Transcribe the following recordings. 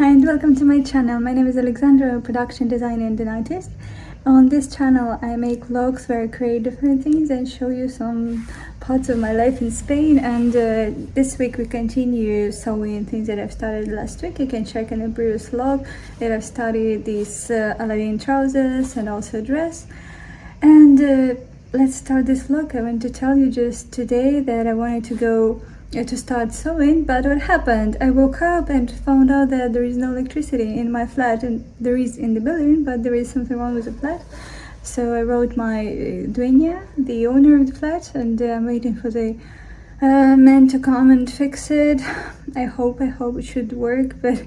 Hi and welcome to my channel. My name is Alexandra, a production designer and an artist. On this channel I make vlogs where I create different things and show you some parts of my life in Spain, and this week we continue sewing things that I've started last week. You can check in the previous vlog that I've started these Aladdin trousers and also a dress. And let's start this vlog. I want to tell you just today that I wanted to go to start sewing, but what happened? I woke up and found out that there is no electricity in my flat, and there is in the building, but there is something wrong with the flat. So I wrote my dueña, the owner of the flat, and I'm waiting for the man to come and fix it. I hope it should work, but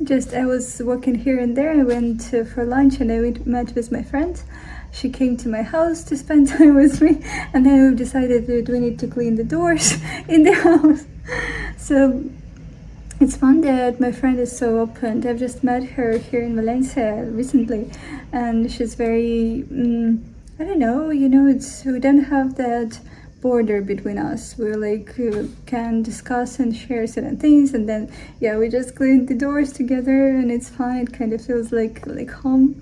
just I was walking here and there. I went for lunch and I met with my friends. She came to my house to spend time with me, and then we decided that we need to clean the doors in the house. So it's fun that my friend is so open. I've just met her here in Valencia recently, and she's very, I don't know, we don't have that border between us. We're like, can discuss and share certain things, and then, yeah, we just clean the doors together, and it's fine. It kind of feels like home.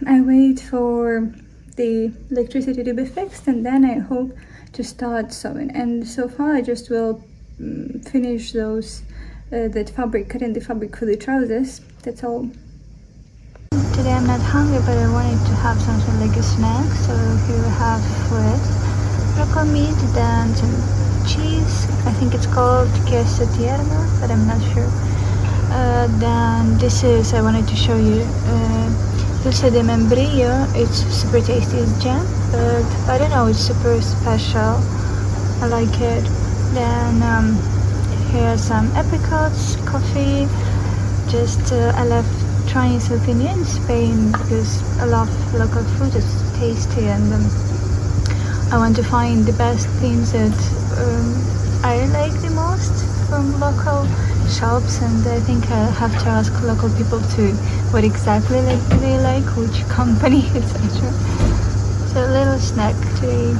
I wait for the electricity to be fixed, and then I hope to start sewing. And so far I just will finish those cutting the fabric for the trousers. That's all. Today I'm not hungry, but I wanted to have something like a snack, so here we have local meat, then some cheese. I think it's called queso tierno, but I'm not sure. Then this is, I wanted to show you dulce de membrillo. It's super tasty, it's jam, but I don't know, it's super special. I like it. Then here are some apricots, coffee. Just I love trying something new in Spain because I love local food. It's tasty, and I want to find the best things that I like the most from local shops, and I think I have to ask local people too what exactly they like, which company, etc. So a little snack today.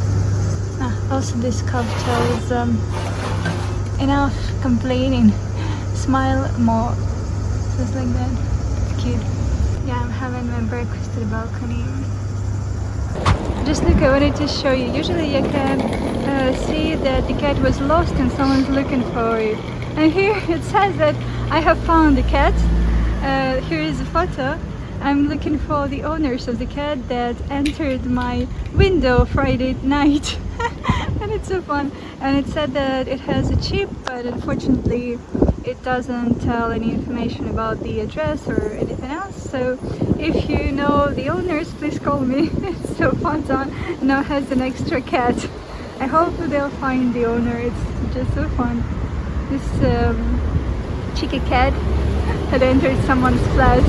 Also this cup tells enough complaining, smile more, just like that. It's cute. Yeah, I'm having my breakfast at the balcony. Just look, I wanted to show you. Usually you can see that the cat was lost and someone's looking for it. And here it says that I have found the cat. Here is a photo. I'm looking for the owners of the cat that entered my window Friday night. And it's so fun. And it said that it has a chip, but unfortunately it doesn't tell any information about the address or anything else. So if you know the owners, please call me. It's so fun. So now has an extra cat. I hope they'll find the owner. It's just so fun. This cheeky cat had entered someone's flat.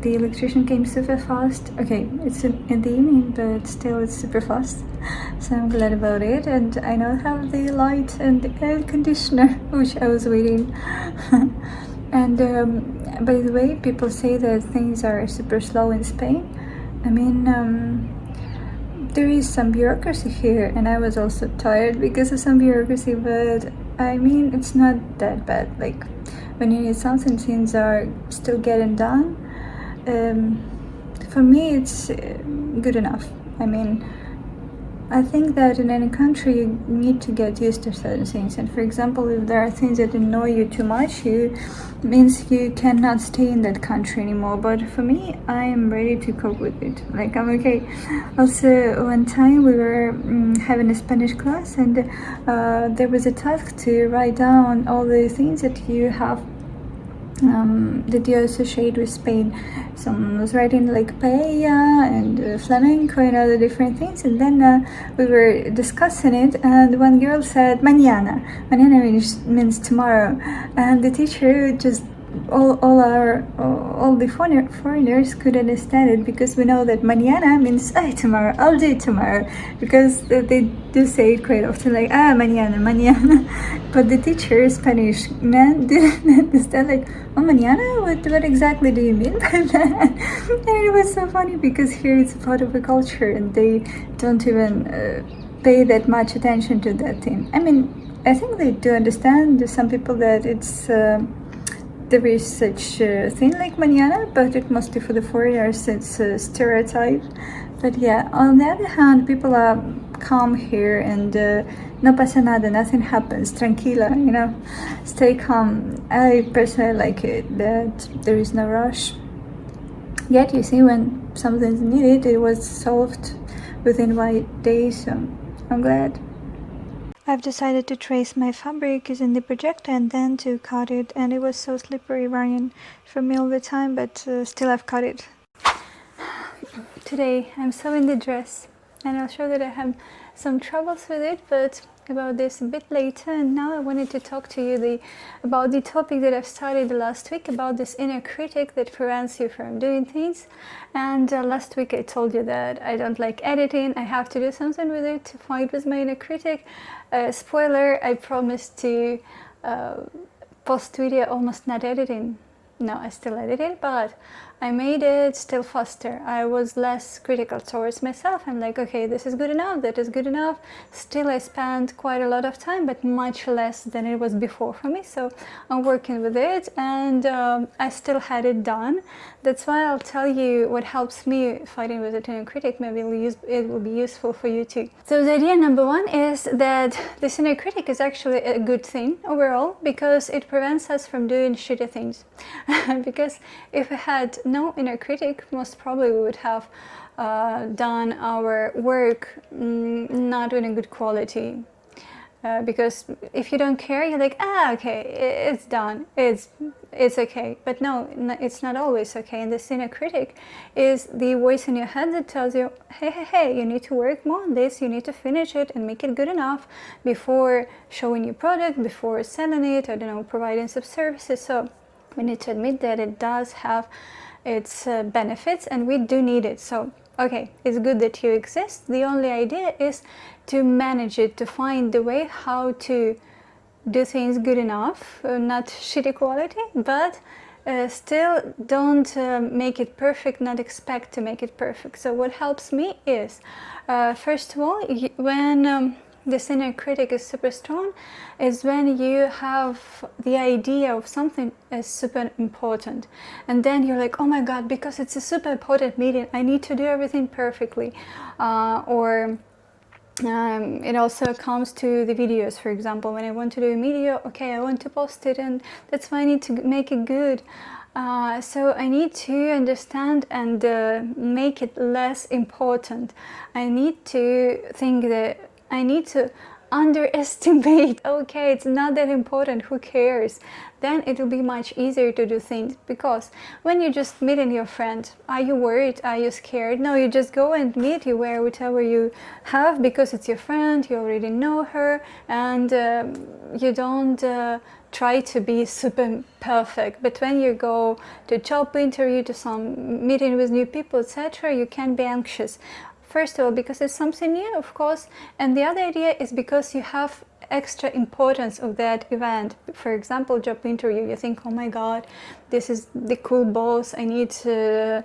The electrician came super fast. Okay, it's in the evening, but still it's super fast. So I'm glad about it. And I now have the light and the air conditioner, which I was waiting. And by the way, people say that things are super slow in Spain. I mean, there is some bureaucracy here, and I was also tired because of some bureaucracy, but I mean, it's not that bad. Like, when you need something, things are still getting done. For me, it's good enough. I mean, I think that in any country you need to get used to certain things, and for example, if there are things that annoy you too much, means you cannot stay in that country anymore. But for me, I am ready to cope with it. Like, I'm okay. Also, one time we were having a Spanish class, and there was a task to write down all the things that you have that you associate with Spain. Someone was writing like paella and flamenco and other different things, and then we were discussing it, and one girl said mañana. Mañana means tomorrow, and the teacher just all the foreigners could understand it, because we know that mañana means tomorrow, I'll do it tomorrow, because they do say it quite often, like mañana. But the teacher, Spanish man, didn't understand, like, mañana, what exactly do you mean by that? And it was so funny because here it's part of a culture and they don't even pay that much attention to that thing. I mean, I think they do understand. There's some people that it's there is such a thing like manana, but it mostly for the foreigners, it's a stereotype. But yeah, on the other hand, people are calm here and no pasa nada, nothing happens, tranquila, you know, stay calm. I personally like it, that there is no rush. Yet you see, when something's needed, it was solved within 1 day, so I'm glad. I've decided to trace my fabric using the projector and then to cut it, and it was so slippery running for me all the time, but still I've cut it. Today I'm sewing the dress, and I'll show that I have some troubles with it, but about this a bit later. And now I wanted to talk to you about the topic that I've started last week, about this inner critic that prevents you from doing things. And last week I told you that I don't like editing, I have to do something with it to fight with my inner critic. Spoiler, I promised to post video almost not editing. No, I still edit it, but I made it still faster. I was less critical towards myself. I'm like, okay, this is good enough, that is good enough. Still, I spent quite a lot of time, but much less than it was before for me. So I'm working with it, and I still had it done. That's why I'll tell you what helps me fighting with the inner critic. Maybe it will be useful for you too. So the idea number one is that this inner critic is actually a good thing overall, because it prevents us from doing shitty things. Because if we had no inner critic, most probably we would have done our work not in a good quality. Because if you don't care, you're like, okay, it's done, it's okay. But no, it's not always okay. And this inner critic is the voice in your head that tells you, hey, you need to work more on this, you need to finish it and make it good enough before showing your product, before selling it, I don't know, providing some services. So we need to admit that it does have its benefits, and we do need it. So okay, it's good that you exist. The only idea is to manage it, to find the way how to do things good enough, not shitty quality, but still don't make it perfect, not expect to make it perfect. So what helps me is, first of all, when this inner critic is super strong, is when you have the idea of something as super important, and then you're like, oh my god, because it's a super important meeting, I need to do everything perfectly. It also comes to the videos, for example. When I want to do a video, okay, I want to post it, and that's why I need to make it good. So I need to understand and make it less important. I need to think that I need to underestimate, okay, it's not that important, who cares? Then it will be much easier to do things, because when you just meeting your friend, are you worried, are you scared? No, you just go and meet, you wear whatever you have because it's your friend, you already know her, and you don't try to be super perfect. But when you go to job interview, to some meeting with new people, etc., you can be anxious. First of all, because it's something new, of course, and the other idea is because you have extra importance of that event. For example, job interview, you think, oh my god, this is the cool boss, I need to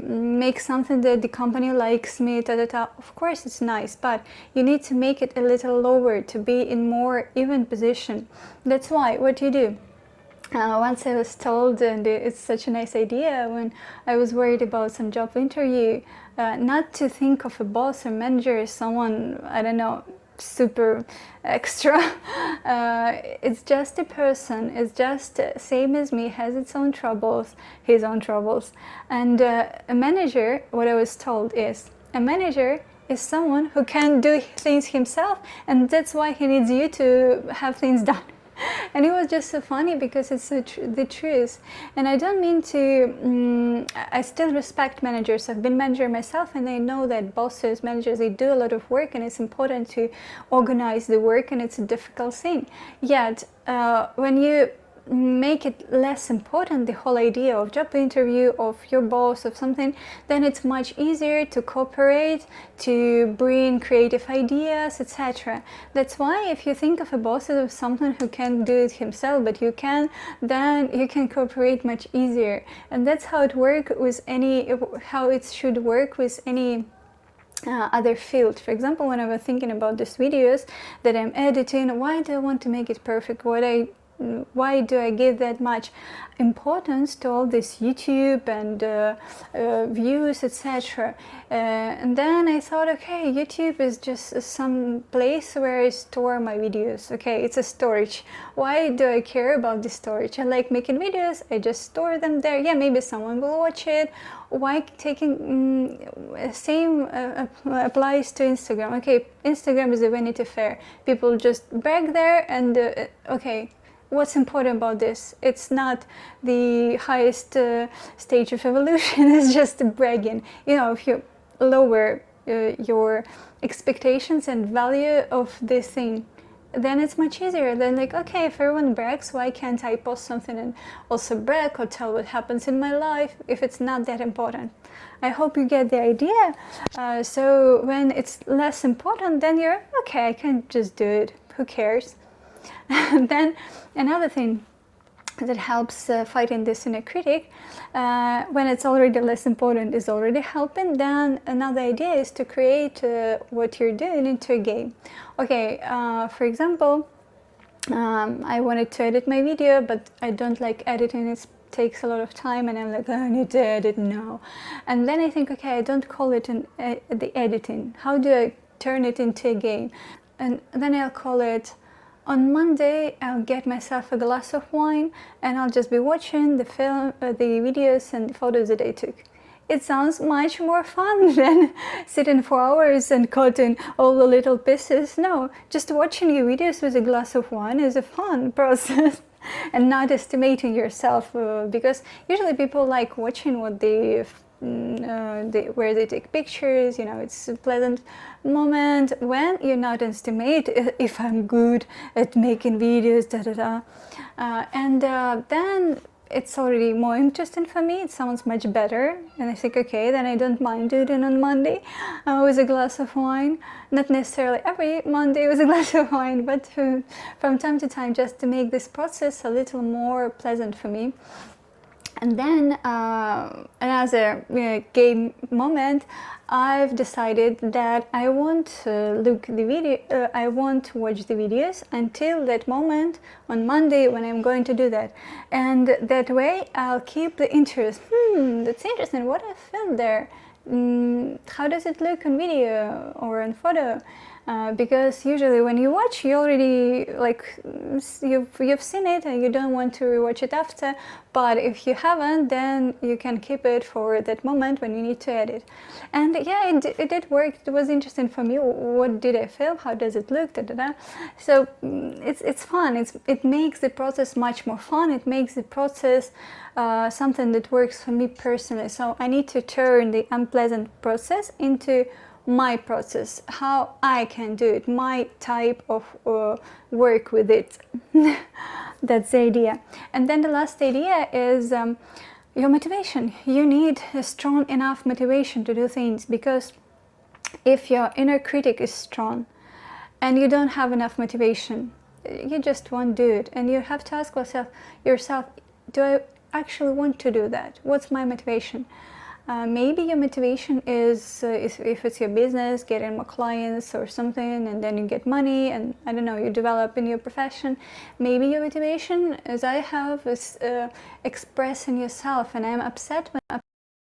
make something that the company likes me, Of course it's nice, but you need to make it a little lower to be in more even position. That's why what you do. Once I was told, and it's such a nice idea, when I was worried about some job interview, not to think of a boss or manager as someone, I don't know, super extra. It's just a person, it's just same as me, has its own troubles, his own troubles. And a manager, what I was told is, a manager is someone who can do things himself, and that's why he needs you to have things done. And it was just so funny, because it's the truth. And I don't mean to, I still respect managers. I've been manager myself, and I know that bosses, managers, they do a lot of work, and it's important to organize the work, and it's a difficult thing. Yet, when you make it less important, the whole idea of job interview, of your boss, of something, then it's much easier to cooperate, to bring creative ideas, etc. That's why if you think of a boss as someone who can do it himself, but you can, then you can cooperate much easier. And that's how it works with any, how it should work with any other field. For example, when I was thinking about these videos that I'm editing, why do I want to make it perfect? Why do I give that much importance to all this YouTube and views, etc.? And then I thought, okay, YouTube is just some place where I store my videos. Okay, it's a storage. Why do I care about the storage? I like making videos, I just store them there. Yeah, maybe someone will watch it. Why taking same applies to Instagram. Okay, Instagram is a Vanity Fair. People just brag there, and okay, what's important about this? It's not the highest stage of evolution. It's just bragging. You know, if you lower your expectations and value of this thing, then it's much easier. Then, like, okay, if everyone brags, why can't I post something and also brag or tell what happens in my life if it's not that important? I hope you get the idea. So when it's less important, then you're okay, I can just do it, who cares? And then another thing that helps fighting this inner critic, when it's already less important, is already helping, then another idea is to create what you're doing into a game. Okay, for example, I wanted to edit my video, but I don't like editing. It takes a lot of time, and I'm like, I need to edit now. And then I think, okay, I don't call it the editing. How do I turn it into a game? And then I'll call it, on Monday, I'll get myself a glass of wine and I'll just be watching the film, the videos and the photos that I took. It sounds much more fun than sitting for hours and cutting all the little pieces. No, just watching your videos with a glass of wine is a fun process. And not estimating yourself, because usually people like watching what where they take pictures, you know, it's a pleasant moment when you're not estimate if I'm good at making videos, then it's already more interesting for me. It sounds much better, and I think, okay, then I don't mind doing it on Monday with a glass of wine. Not necessarily every Monday with a glass of wine, but from time to time, just to make this process a little more pleasant for me. And then another game moment, I've decided that I won't I won't watch the videos until that moment on Monday when I'm going to do that. And that way I'll keep the interest. That's interesting, what I filmed there. How does it look on video or on photo? Because usually when you watch, you already, like, you've seen it and you don't want to rewatch it after. But if you haven't, then you can keep it for that moment when you need to edit. And yeah, it did work. It was interesting for me. What did I film? How does it look? So it's fun. It makes the process much more fun. It makes the process something that works for me personally. So I need to turn the unpleasant process into my process, how I can do it, my type of work with it. That's the idea. And then the last idea is your motivation. You need a strong enough motivation to do things, because if your inner critic is strong and you don't have enough motivation, you just won't do it. And you have to ask yourself, do I actually want to do that? What's my motivation? Maybe your motivation is if it's your business, getting more clients or something, and then you get money, and I don't know, you develop in your profession. Maybe your motivation, as I have, is expressing yourself, and I'm upset when I'm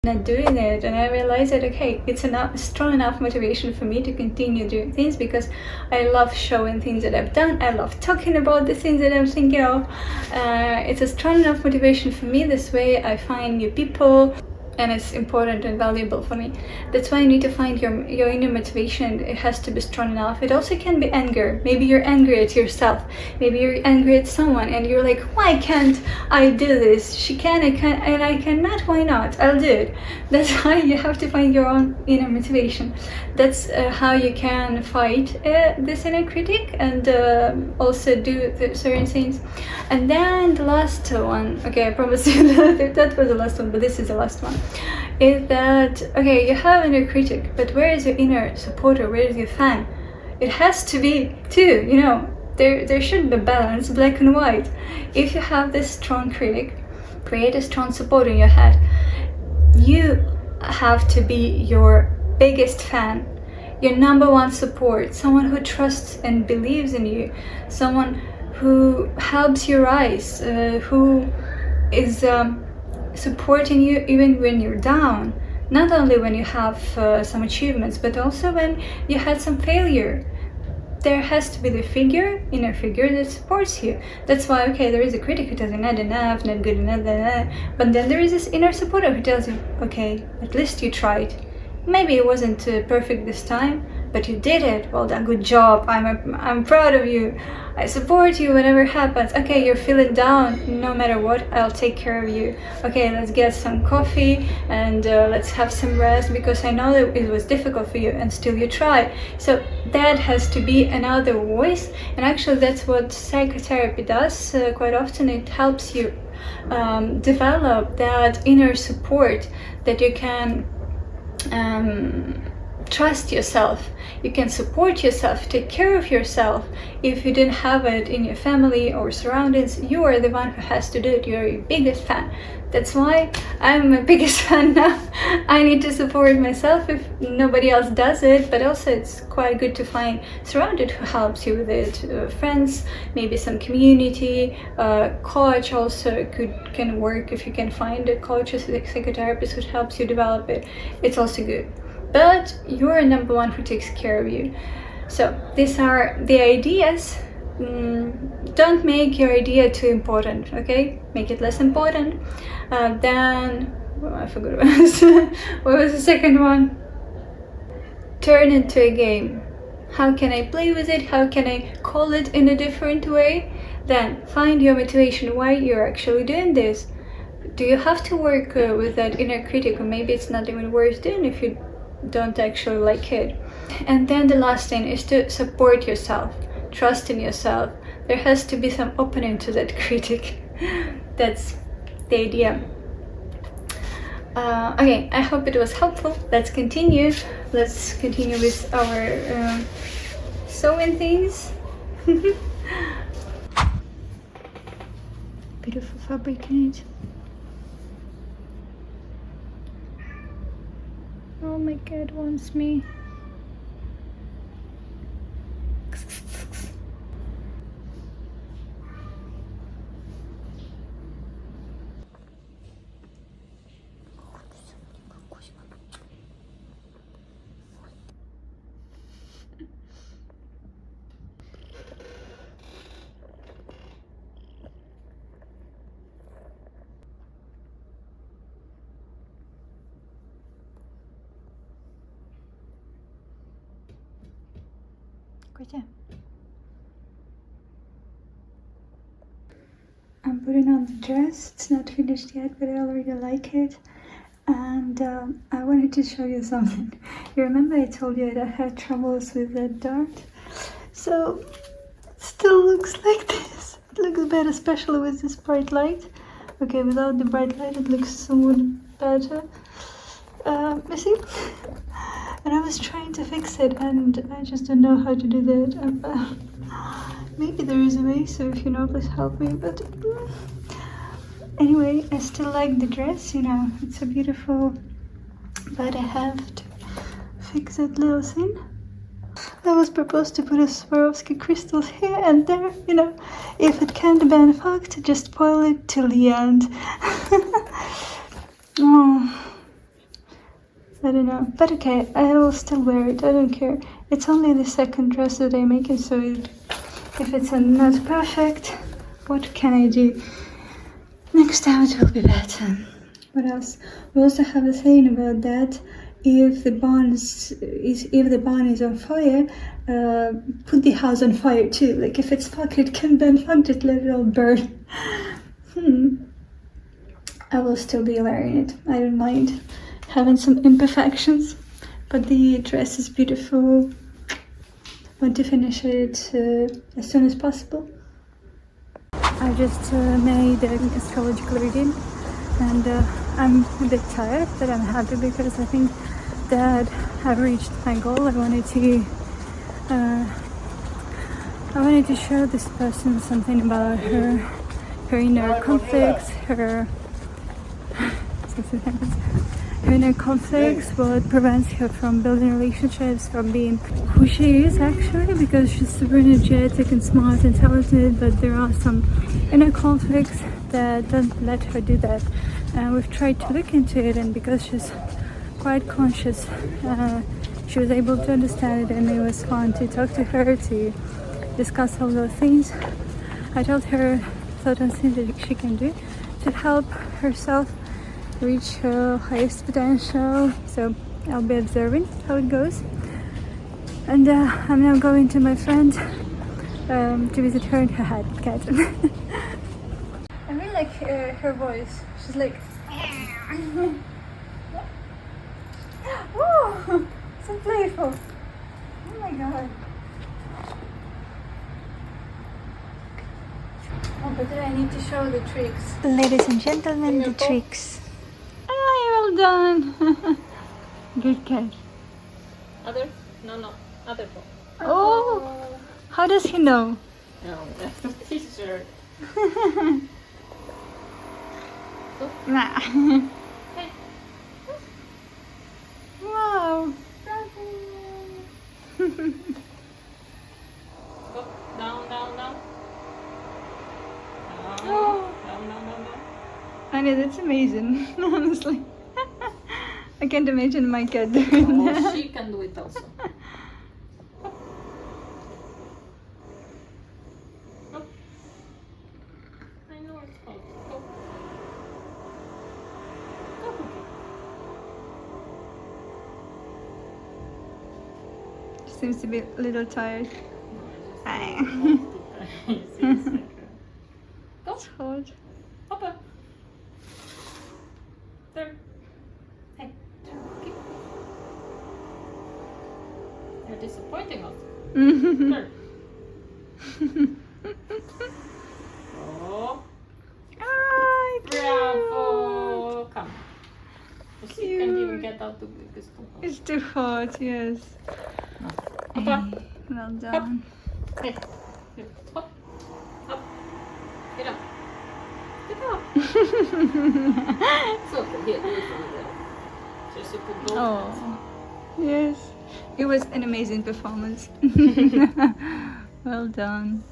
not doing it, and I realize that, okay, it's strong enough motivation for me to continue doing things, because I love showing things that I've done. I love talking about the things that I'm thinking of. It's a strong enough motivation for me. This way I find new people, and it's important and valuable for me. That's why you need to find your inner motivation. It has to be strong enough. It also can be anger. Maybe you're angry at yourself. Maybe you're angry at someone, and you're like, why can't I do this? She can, I can, and I cannot. Why not? I'll do it. That's how you have to find your own inner motivation. That's how you can fight this inner critic, and also do certain things. And then the last one, okay, I promise you that was the last one, but this is the last one, is that, okay, you have an inner critic, but where is your inner supporter? Where is your fan? It has to be two, you know, there should be balance, black and white. If you have this strong critic, create a strong support in your head. You have to be your biggest fan, your number one support, someone who trusts and believes in you, someone who helps you rise, who is supporting you even when you're down, not only when you have some achievements, but also when you had some failure. There has to be the inner figure that supports you. That's why, okay, there is a critic who tells you not enough, not good enough, but then there is this inner supporter who tells you, okay, at least you tried. Maybe it wasn't perfect this time, but you did it. Well done, good job. I'm proud of you. I support you whatever happens. Okay, you're feeling down. No matter what, I'll take care of you. Okay, let's get some coffee and let's have some rest, because I know that it was difficult for you and still you tried. So that has to be another voice, and actually that's what psychotherapy does quite often. It helps you develop that inner support, that you can trust yourself, you can support yourself, take care of yourself. If you didn't have it in your family or surroundings, you are the one who has to do it. You're your biggest fan. That's why I'm my biggest fan now. I need to support myself if nobody else does it, but also it's quite good to find surrounded who helps you with it. Friends, maybe some community, coach also can work if you can find a coach or a psychotherapist who helps you develop it. It's also good. But you're number one who takes care of you. So these are the ideas. Don't make your idea too important, okay? Make it less important. Then, well, I forgot what was, what was the second one? Turn it into a game. How can I play with it? How can I call it in a different way? Then find your motivation, why you're actually doing this. Do you have to work with that inner critic, or maybe it's not even worth doing if you don't actually like it. And then the last thing is to support yourself, trust in yourself. There has to be some opening to that critic. That's the idea. Okay, I hope it was helpful. Let's continue with our sewing things. Beautiful fabric in it. Oh, my cat wants me. I'm putting on the dress. It's not finished yet, but I already like it. And I wanted to show you something. You remember I told you that I had troubles with that dart? So it still looks like this. It looks better, especially with this bright light. Okay, without the bright light it looks somewhat better. You see? And I was trying to fix it, and I just don't know how to do that. Maybe there is a way, so if you know, please help me. But anyway, I still like the dress, you know, it's so beautiful. But I have to fix that little thing. I was proposed to put a Swarovski crystals here and there, you know. If it can't be unfucked, just spoil it till the end. Oh. I don't know, but okay, I will still wear it, I don't care. It's only the second dress that I make it, so if it's not perfect, what can I do? Next time it will be better. What else? We also have a saying about that. If the barn is on fire, put the house on fire too. Like if it's fucked, it can be unfucked, just let it all burn. I will still be wearing it, I don't mind having some imperfections, but the dress is beautiful. Want to finish it as soon as possible. I just made an astrological reading, and I'm a bit tired, but I'm happy because I think that I've reached my goal. I wanted to show this person something about her inner conflicts, her her inner conflicts, what prevents her from building relationships, from being who she is actually, because she's super energetic and smart and talented, but there are some inner conflicts that don't let her do that. And we've tried to look into it, and because she's quite conscious, she was able to understand it, and it was fun to talk to her, to discuss all those things. I told her certain things that she can do to help herself reach her highest potential. So I'll be observing how it goes. And I'm now going to my friend to visit her in her cat. I really like her voice. She's like, oh, so playful. Oh my god. Oh, but then I need to show the tricks. Ladies and gentlemen, the tricks. Ah, well done. Good catch. Other? No. Other ball. Oh, how does he know? No, that's the t-shirt. Nah. Hey. Wow. Go. Down. Oh. Down. I know, that's amazing, honestly. I can't imagine my cat doing that. Oh, she can do it also. Up. I know it's hot. Go. Go. She seems to be a little tired. Go. It's hot. Hoppa. There. Hey. Keep. You're disappointing us. There. Oh. Ah, Bravo. Come. She can't even get out because it's too hot, yes. Hoppa. Well done. Hey. Here. Hop. Up. Get up. Get up. So here, do it over there. Just you put both hands. Oh, yes. It was an amazing performance. Well done.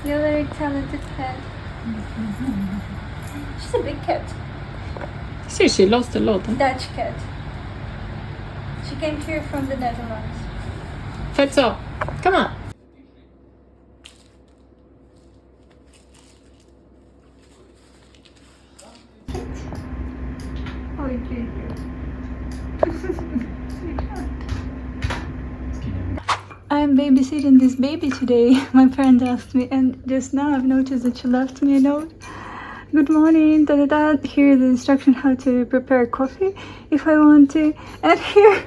You're a very talented cat. She's a big cat. See, she lost a lot. Huh? Dutch cat. She came here from the Netherlands. Fetzo, come on. Oh, you I'm babysitting this baby today. My friend asked me, and just now I've noticed that she left me a note. Good morning, Here the instruction how to prepare coffee if I want to. And here,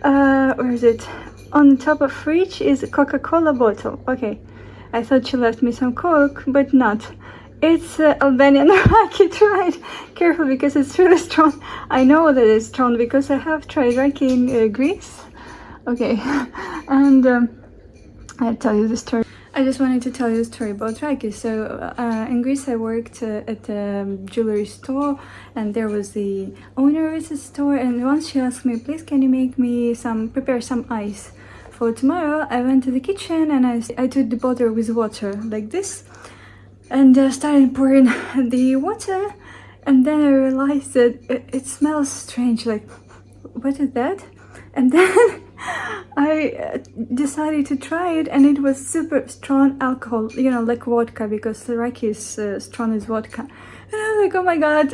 where is it? On the top of fridge is a Coca-Cola bottle. Okay, I thought she left me some Coke, but not. It's Albanian raki. Try it careful because it's really strong. I know that it's strong because I have tried raki in Greece. Okay, and I'll tell you the story. I just wanted to tell you a story about raki. So in Greece I worked at a jewelry store, and there was the owner of the store, and once she asked me, please can you make me prepare some ice for tomorrow. I went to the kitchen and I took the bottle with water like this and started pouring the water, and then I realized that it smells strange, like what is that? And then I decided to try it, and it was super strong alcohol, like vodka, because the raki is strong as vodka. And I was like, oh my god,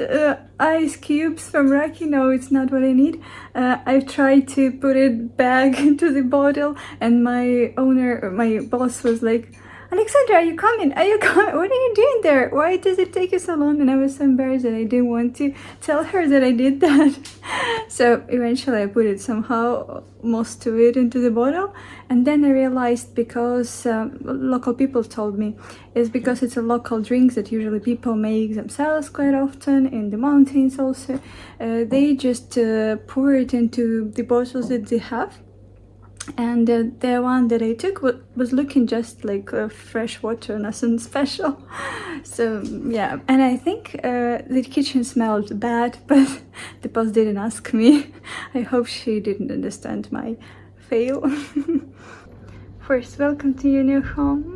ice cubes from raki? No, it's not what I need. I tried to put it back into the bottle, and my boss was like, Alexandra, are you coming? What are you doing there? Why does it take you so long? And I was so embarrassed that I didn't want to tell her that I did that. So eventually I put it somehow, most of it, into the bottle. And then I realized, because local people told me, is because it's a local drink that usually people make themselves quite often in the mountains also. They just pour it into the bottles that they have. And the one that I took was looking just like fresh water, nothing special. So yeah, and I think the kitchen smelled bad, but the boss didn't ask me. I hope she didn't understand my fail. First, welcome to your new home.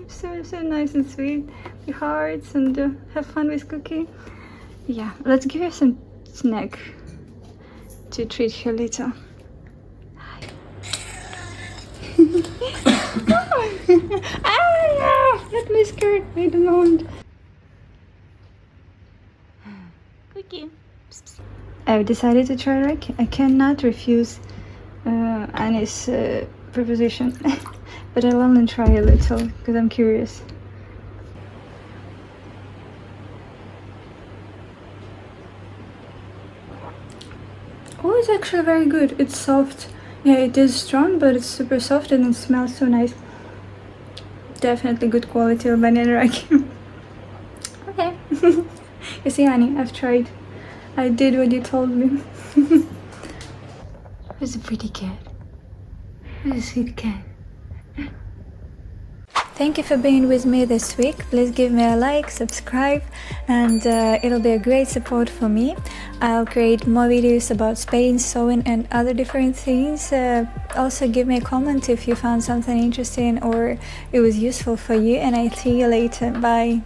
So nice and sweet. The hearts, and have fun with cooking. Yeah, let's give her some snack to treat her later. Ah, let me skirt. I don't want. Cookie. I've decided to try Rick. I cannot refuse Annie's proposition, but I'll only try a little because I'm curious. Oh, it's actually very good. It's soft. Yeah, it is strong, but it's super soft and it smells so nice. Definitely good quality of banana rack. Okay. You see, Annie, I've tried. I did what you told me. Who's a pretty cat? Who's a sweet cat? Thank you for being with me this week. Please give me a like, subscribe, and it'll be a great support for me. I'll create more videos about Spain, sewing, and other different things. Also give me a comment if you found something interesting or it was useful for you, and I'll see you later. Bye.